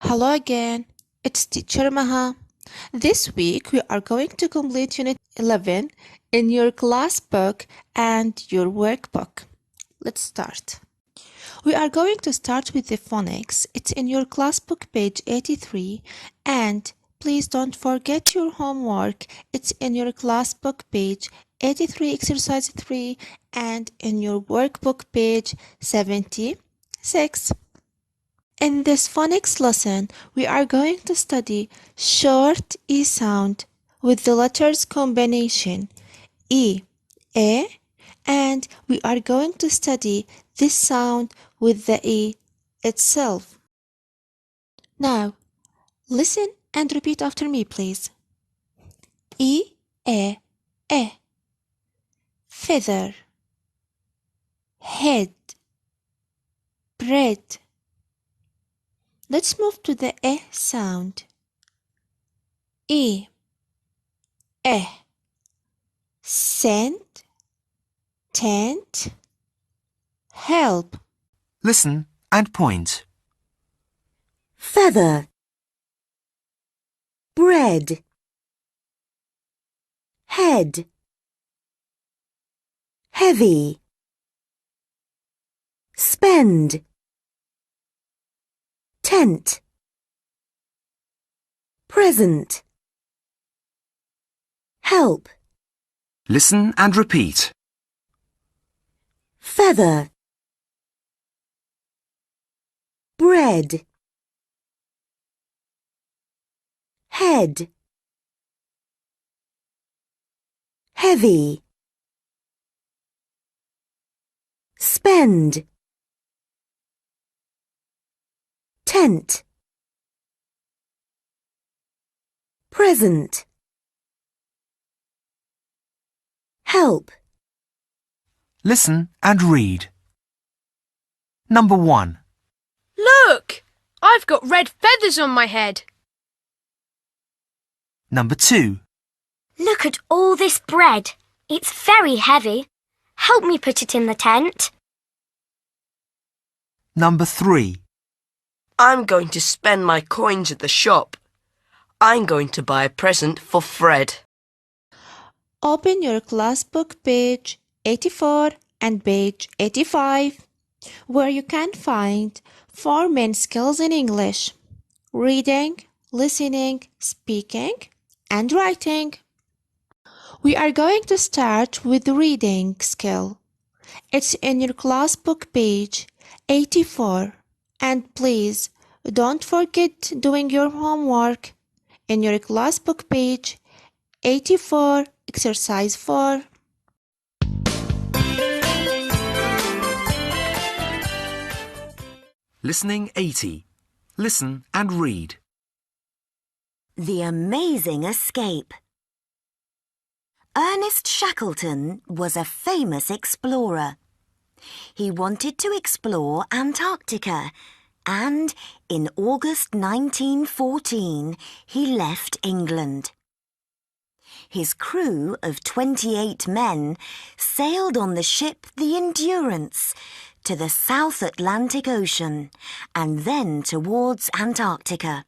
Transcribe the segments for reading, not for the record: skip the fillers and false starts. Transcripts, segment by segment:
Hello again, it's teacher Maha. This week we are going to complete Unit 11 in your class book and your workbook. Let's start. We are going to start with the phonics. It's in your class book page 83 and please don't forget your homework. It's in your class book page 83 exercise 3 and in your workbook page 76. In this phonics lesson, we are going to study short E sound with the letters combination E, A, and we are going to study this sound with the E itself. Now, listen and repeat after me, please. E, A, E. Feather, head, bread. Let's move to the E sound. E, E. Send, tent, help. Listen and point. Feather, bread, head, heavy, spend, tent, present, help. Listen and repeat. Feather, bread, head, heavy, spend, tent, present, help. Listen and read. Number 1. Look! I've got red feathers on my head. Number 2. Look at all this bread. It's very heavy. Help me put it in the tent. Number 3. I'm going to spend my coins at the shop. I'm going to buy a present for Fred. Open your class book page 84 and page 85, where you can find 4 main skills in English: reading, listening, speaking, and writing. We are going to start with the reading skill. It's in your class book page 84, and please don't forget doing your homework in your class book page 84, exercise 4. Listening 80. Listen and read. The Amazing Escape. Ernest Shackleton was a famous explorer. He wanted to explore Antarctica, and in August 1914 he left England. His crew of 28 men sailed on the ship the Endurance to the South Atlantic Ocean and then towards Antarctica.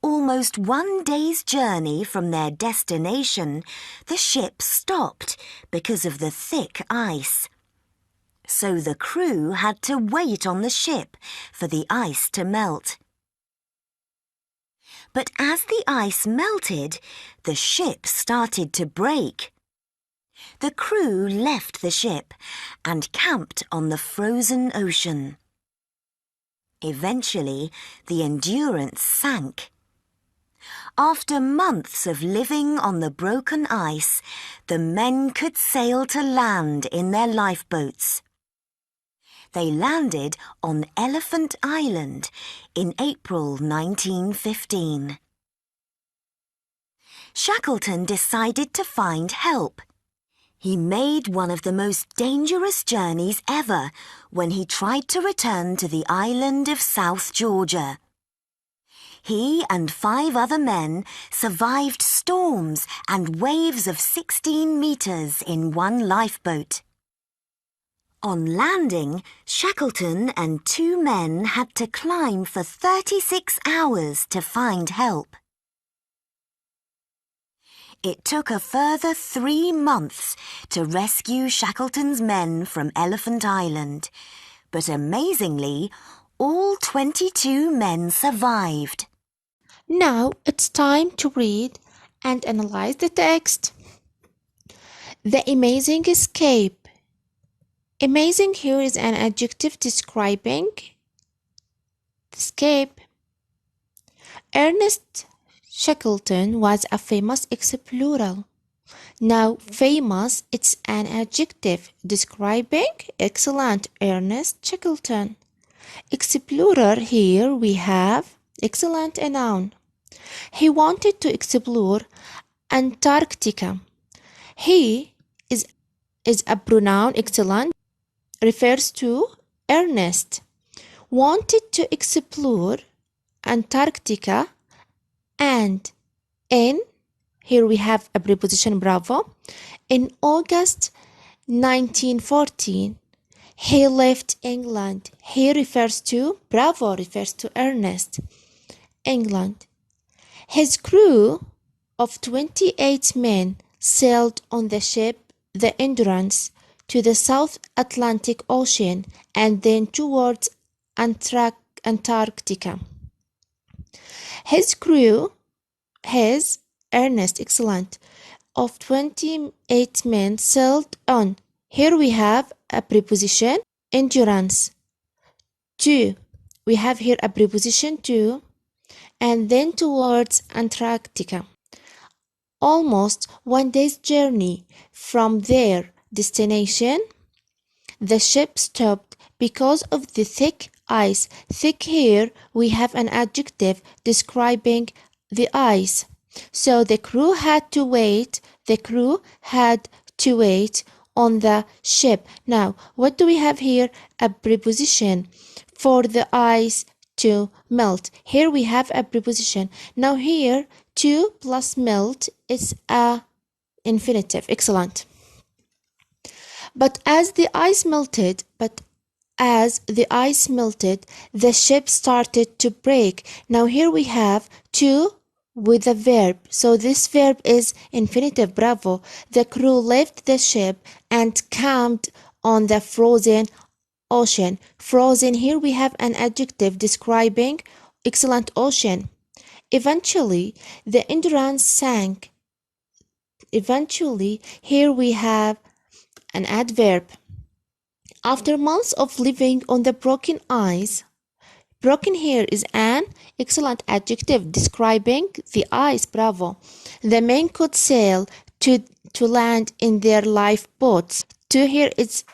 Almost 1 day's journey from their destination, the ship stopped because of the thick ice. So the crew had to wait on the ship for the ice to melt. But as the ice melted, the ship started to break. The crew left the ship and camped on the frozen ocean. Eventually, the Endurance sank. After months of living on the broken ice, the men could sail to land in their lifeboats. They landed on Elephant Island in April 1915. Shackleton decided to find help. He made one of the most dangerous journeys ever when he tried to return to the island of South Georgia. He and 5 other men survived storms and waves of 16 meters in one lifeboat. On landing, Shackleton and 2 men had to climb for 36 hours to find help. It took a further 3 months to rescue Shackleton's men from Elephant Island, but amazingly, all 22 men survived. Now it's time to read and analyze the text. The amazing escape. Amazing here is an adjective describing the escape. Ernest Shackleton was a famous explorer. Now, famous, it's an adjective describing excellent Ernest Shackleton. Explorer, here we have excellent a noun. He wanted to explore Antarctica. He is a pronoun. Excellent refers to Ernest. Wanted to explore Antarctica, and in, here we have a preposition bravo, in August 1914 he left England. He refers to, bravo refers to Ernest, England. His crew of 28 men sailed on the ship the Endurance to the South Atlantic Ocean and then towards Antarctica. His crew, Ernest, excellent, of 28 men sailed on. Here we have a preposition, endurance. To, we have here a preposition to, and then towards Antarctica. Almost 1 day's journey from their destination, the ship stopped because of the thick ice. Thick, here we have an adjective describing the ice. So the crew had to wait. On the ship. Now, what do we have here? A preposition for the ice to melt. Here we have a preposition. Now here, to plus melt is a infinitive. Excellent. But as the ice melted, the ship started to break. Now here we have to with a verb. So this verb is infinitive, bravo. The crew left the ship and camped on the frozen ocean. Frozen, here we have an adjective describing excellent ocean. Eventually, the Endurance sank. Eventually, here we have an adverb. After months of living on the broken ice, broken here is an excellent adjective describing the ice, bravo. The men could sail to land in their lifeboats. To here is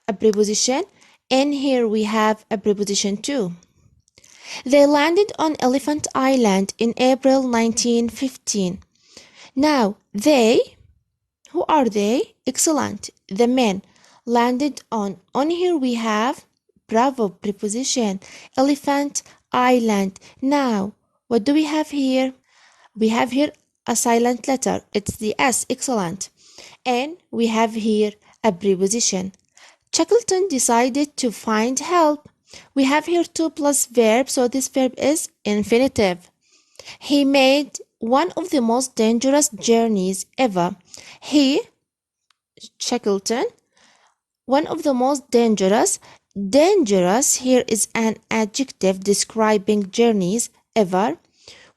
a preposition, and here we have a preposition to. They landed on Elephant Island in April 1915. Now, they, who are they? Excellent. The men landed on here we have bravo preposition, Elephant Island. Now, what do we have here? We have here a silent letter. It's the S, excellent. And we have here a preposition. Shackleton decided to find help. We have here to plus verb, so this verb is infinitive. He made one of the most dangerous journeys ever. Shackleton, one of the most dangerous here is an adjective describing journeys ever,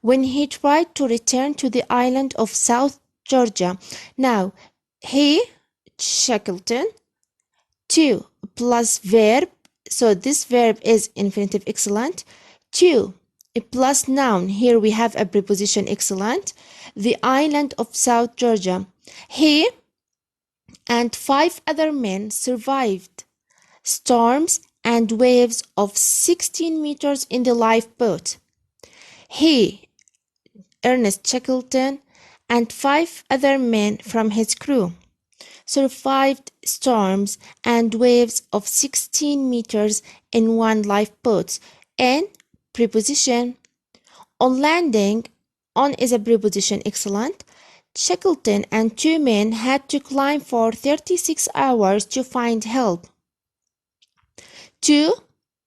when he tried to return to the island of South Georgia. Now, Shackleton, to plus verb, so this verb is infinitive, excellent. To plus noun, here we have a preposition, excellent. The island of South Georgia. He and 5 other men survived storms and waves of 16 meters in the lifeboat. He, Ernest Shackleton, and 5 other men from his crew survived storms and waves of 16 meters in one lifeboat. And preposition, on landing, on is a preposition, excellent. Shackleton and 2 men had to climb for 36 hours to find help. To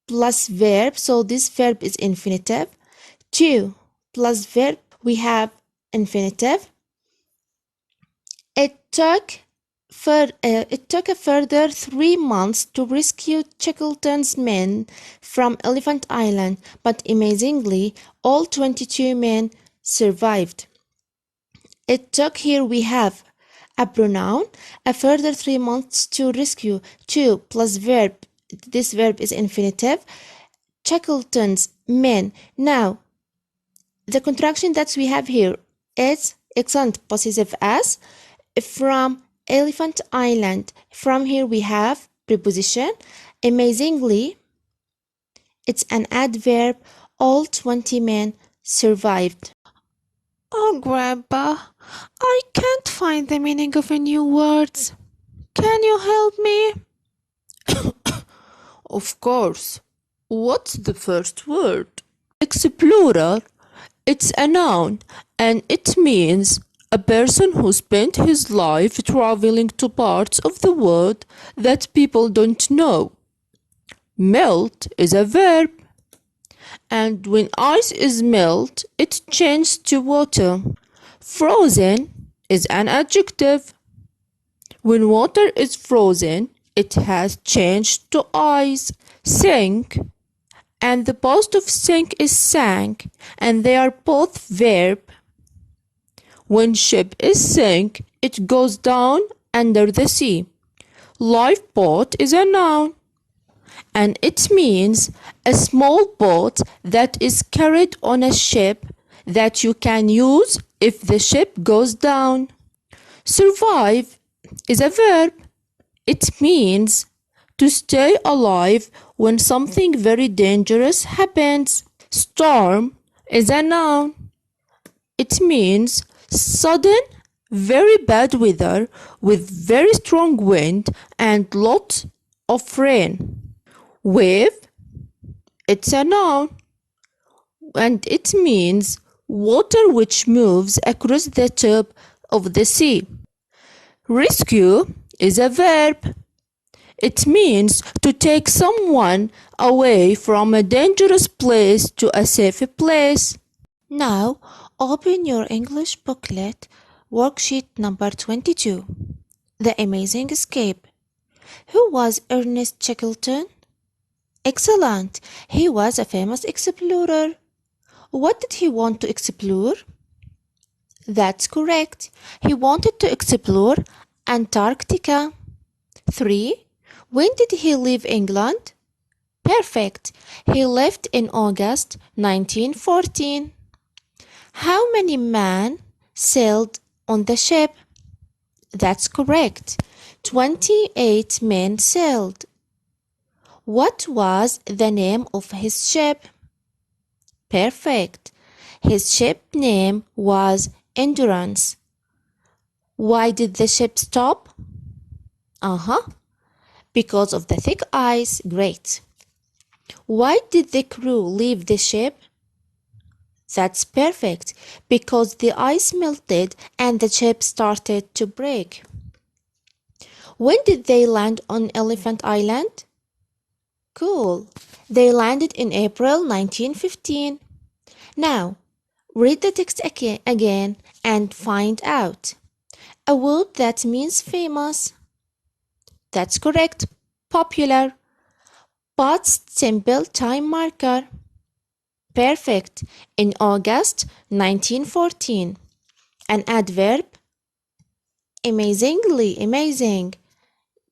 plus verb, so this verb is infinitive. To plus verb, we have infinitive. It took a further 3 months to rescue Shackleton's men from Elephant Island, but amazingly, all 22 men survived. It took, here we have a pronoun, a further 3 months to rescue. To plus verb, this verb is infinitive. Shackleton's men. Now, the contraction that we have here is excellent possessive as from Elephant Island. From here we have preposition. Amazingly, it's an adverb. All 20 men survived. Oh, Grandpa, I can't find the meaning of a new words. Can you help me? Of course. What's the first word? Explorer. It's a noun and it means a person who spent his life traveling to parts of the world that people don't know. Melt is a verb, and when ice is melt, it changes to water. Frozen is an adjective. When water is frozen, it has changed to ice. Sink and the past of sink is sank, and they are both verb. When ship is sink, it goes down under the sea. Lifeboat is a noun, and it means a small boat that is carried on a ship that you can use if the ship goes down. Survive is a verb. It means to stay alive when something very dangerous happens. Storm is a noun. It means sudden, very bad weather with very strong wind and lots of rain. Wave, it's a noun, and it means water which moves across the top of the sea. Rescue is a verb. It means to take someone away from a dangerous place to a safe place. Now, open your English booklet, worksheet number 22. The Amazing Escape. Who was Ernest Shackleton? Excellent! He was a famous explorer. What did he want to explore? That's correct. He wanted to explore Antarctica. 3. When did he leave England? Perfect. He left in August 1914. How many men sailed on the ship? That's correct. 28 men sailed. What was the name of his ship? Perfect. His ship name was Endurance. Why did the ship stop? Because of the thick ice. Great. Why did the crew leave the ship? That's perfect. Because the ice melted and the ship started to break. When did they land on Elephant Island? Cool. They landed in April 1915. Now, read the text again and find out. A word that means famous. That's correct. Popular. Past simple time marker. Perfect. In August 1914. An adverb. Amazingly, amazing.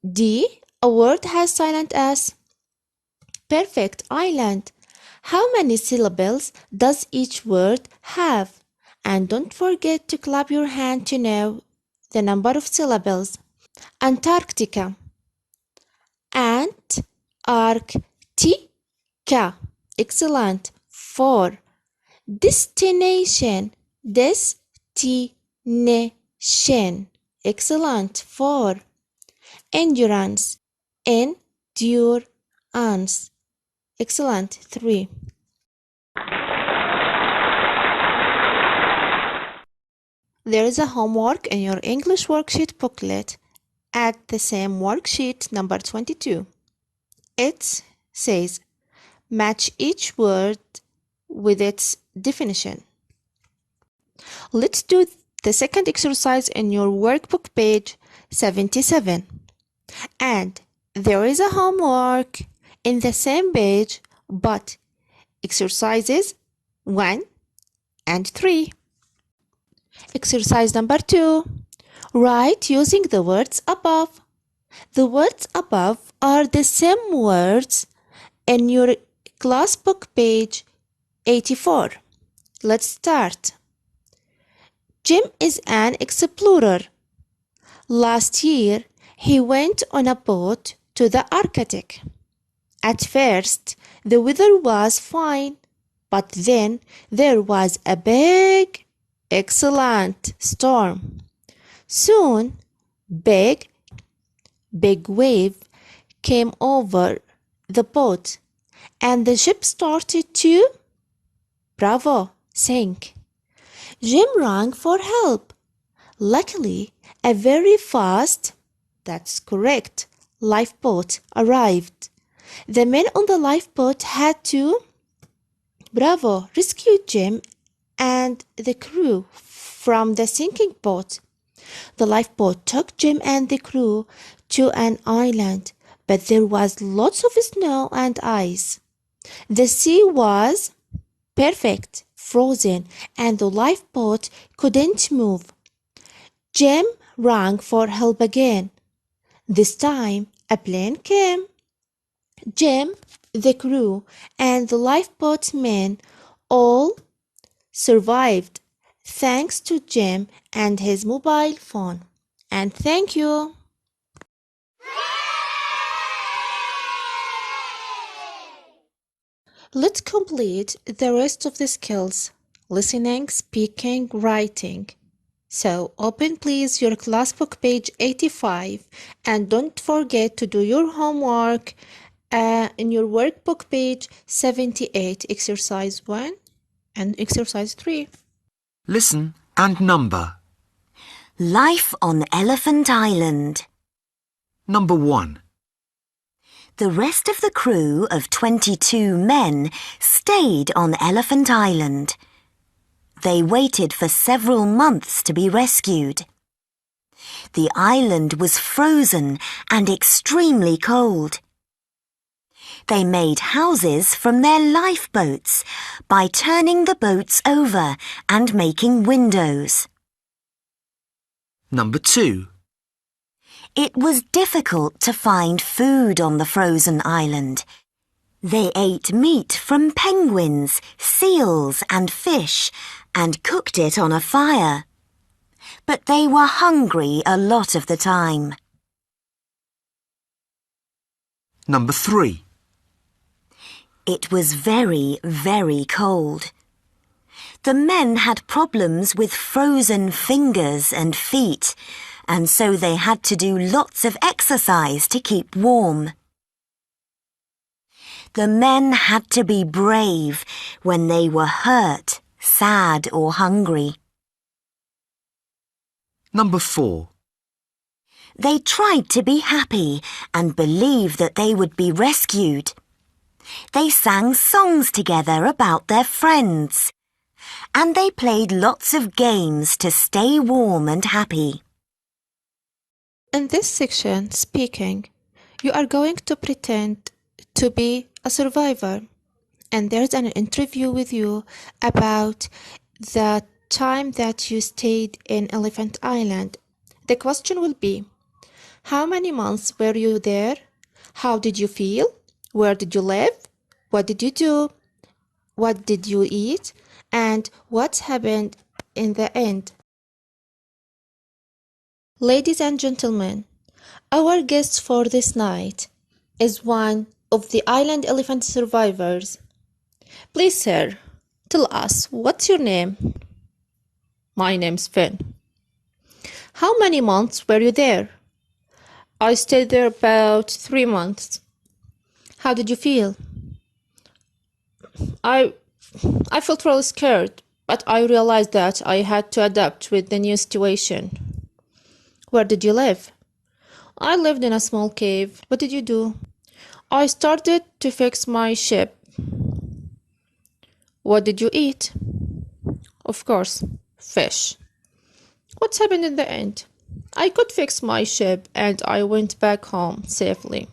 D. A word has silent S. Perfect. Island. How many syllables does each word have? And don't forget to clap your hand to know the number of syllables. Antarctica. Ant-arc-ti-ca. Excellent. 4. Destination. Destination. Excellent. 4. Endurance. Endurance. Excellent. 3. There is a homework in your English worksheet booklet at the same worksheet number 22. It's says, match each word with its definition. Let's do the second exercise in your workbook page 77. And there is a homework in the same page, but exercises 1 and 3. Exercise number 2. Write using the words above. The words above are the same words in your class book page 84. Let's start. Jim is an explorer. Last year, he went on a boat to the Arctic. At first, the weather was fine, but then there was a big, excellent storm. Soon, big wave came over the boat, and the ship started to, bravo, sink. Jim rang for help. Luckily, a very fast, that's correct, lifeboat arrived. The men on the lifeboat had to, bravo, rescue Jim and the crew from the sinking boat. The lifeboat took Jim and the crew to an island, but there was lots of snow and ice. The sea was perfect, frozen, and the lifeboat couldn't move. Jim rang for help again. This time, a plane came. Jim, the crew, and the lifeboat men all survived thanks to Jim and his mobile phone. And thank you. Let's complete the rest of the skills: listening, speaking, writing. So open please your class book page 85 and don't forget to do your homework in your workbook page 78, exercise 1 and exercise 3. Listen and number. Life on Elephant Island. Number 1. The rest of the crew of 22 men stayed on Elephant Island. They waited for several months to be rescued. The island was frozen and extremely cold. They made houses from their lifeboats by turning the boats over and making windows. Number 2. It was difficult to find food on the frozen island. They ate meat from penguins, seals and fish and cooked it on a fire. But they were hungry a lot of the time. Number 3. It was very, very cold. The men had problems with frozen fingers and feet, and so they had to do lots of exercise to keep warm. The men had to be brave when they were hurt, sad or hungry. Number 4. They tried to be happy and believe that they would be rescued. They sang songs together about their friends. And they played lots of games to stay warm and happy. In this section, speaking, you are going to pretend to be a survivor. And there's an interview with you about the time that you stayed in Elephant Island. The question will be, how many months were you there? How did you feel? Where did you live? What did you do? What did you eat? And what happened in the end? Ladies and gentlemen, our guest for this night is one of the island elephant survivors. Please, sir, tell us, what's your name? My name's Finn. How many months were you there? I stayed there about 3 months. How did you feel? I felt really scared, but I realized that I had to adapt with the new situation. Where did you live? I lived in a small cave. What did you do? I started to fix my ship. What did you eat? Of course, fish. What happened in the end? I could fix my ship and I went back home safely.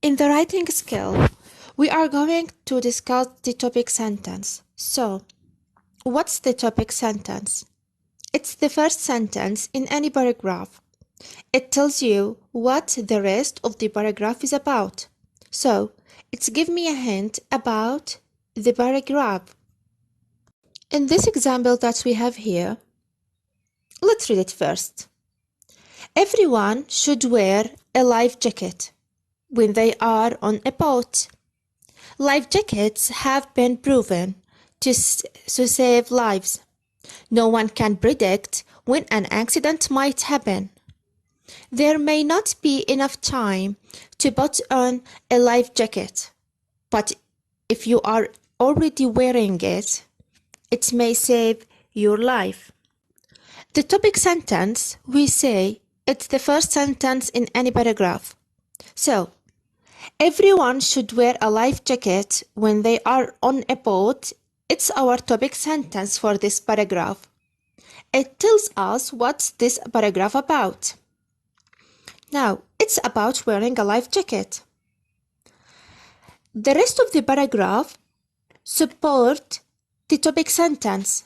In the writing skill, we are going to discuss the topic sentence. So, what's the topic sentence? It's the first sentence in any paragraph. It tells you what the rest of the paragraph is about. So, it's give me a hint about the paragraph. In this example that we have here, let's read it first. Everyone should wear a life jacket when they are on a boat. Life jackets have been proven to save lives. No one can predict when an accident might happen. There may not be enough time to put on a life jacket, but if you are already wearing it, it may save your life. The topic sentence, we say it's the first sentence in any paragraph. So, everyone should wear a life jacket when they are on a boat. It's our topic sentence for this paragraph. It tells us what's this paragraph about. Now, it's about wearing a life jacket. The rest of the paragraph support the topic sentence.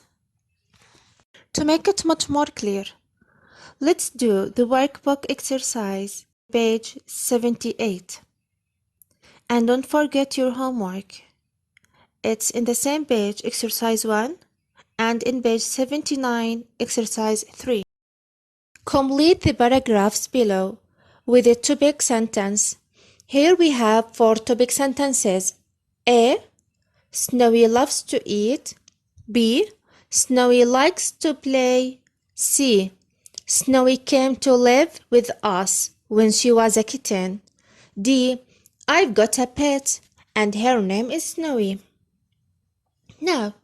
To make it much more clear, let's do the workbook exercise, page 78. And don't forget your homework. It's in the same page, exercise 1, and in page 79, exercise 3. Complete the paragraphs below with a topic sentence. Here we have 4 topic sentences. A. Snowy loves to eat. B. Snowy likes to play. C. Snowy came to live with us when she was a kitten. D. I've got a pet and her name is Snowy. Now,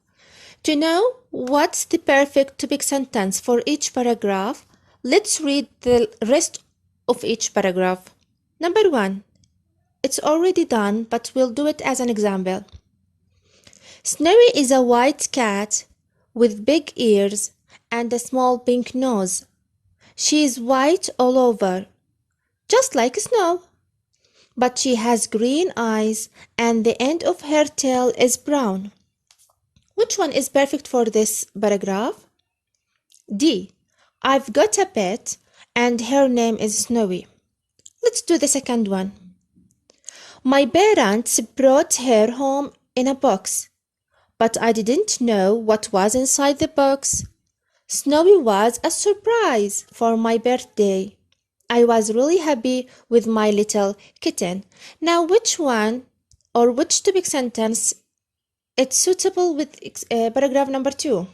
to know what's the perfect topic sentence for each paragraph, let's read the rest of each paragraph. Number 1. It's already done, but we'll do it as an example. Snowy is a white cat with big ears and a small pink nose. She is white all over, just like snow. But she has green eyes and the end of her tail is brown. Which one is perfect for this paragraph? D. I've got a pet and her name is Snowy. Let's do the second one. My parents brought her home in a box, but I didn't know what was inside the box. Snowy was a surprise for my birthday. I was really happy with my little kitten. Now, which one or which topic sentence it's suitable with paragraph number 2?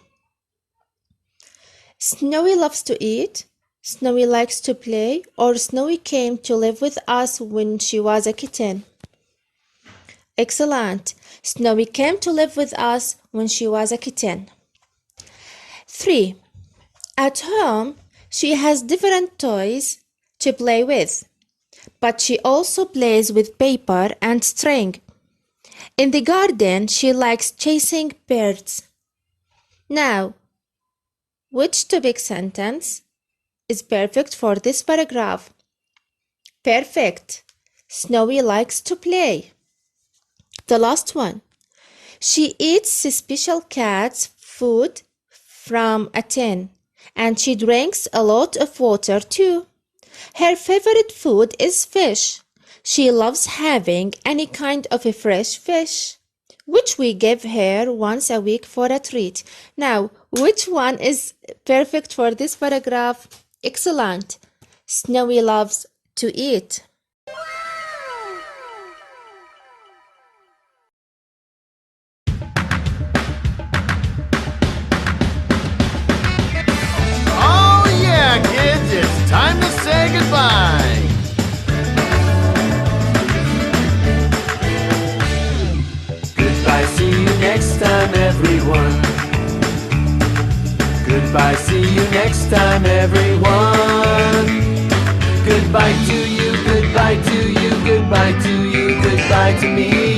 Snowy loves to eat, Snowy likes to play, or Snowy came to live with us when she was a kitten. Excellent. Snowy came to live with us when she was a kitten. 3. At home, she has different toys to play with, but she also plays with paper and string. In the garden, she likes chasing birds. Now, which topic sentence is perfect for this paragraph? Perfect. Snowy likes to play. The last one. She eats special cat's food from a tin, and she drinks a lot of water too. Her favorite food is fish. She loves having any kind of a fresh fish, which we give her once a week for a treat. Now, which one is perfect for this paragraph? Excellent. Snowy loves to eat. Oh yeah, kids, it's time to say goodbye. Goodbye, see you next time, everyone. Goodbye, see you next time, everyone. Goodbye to you, goodbye to you, goodbye to you. goodbye to me.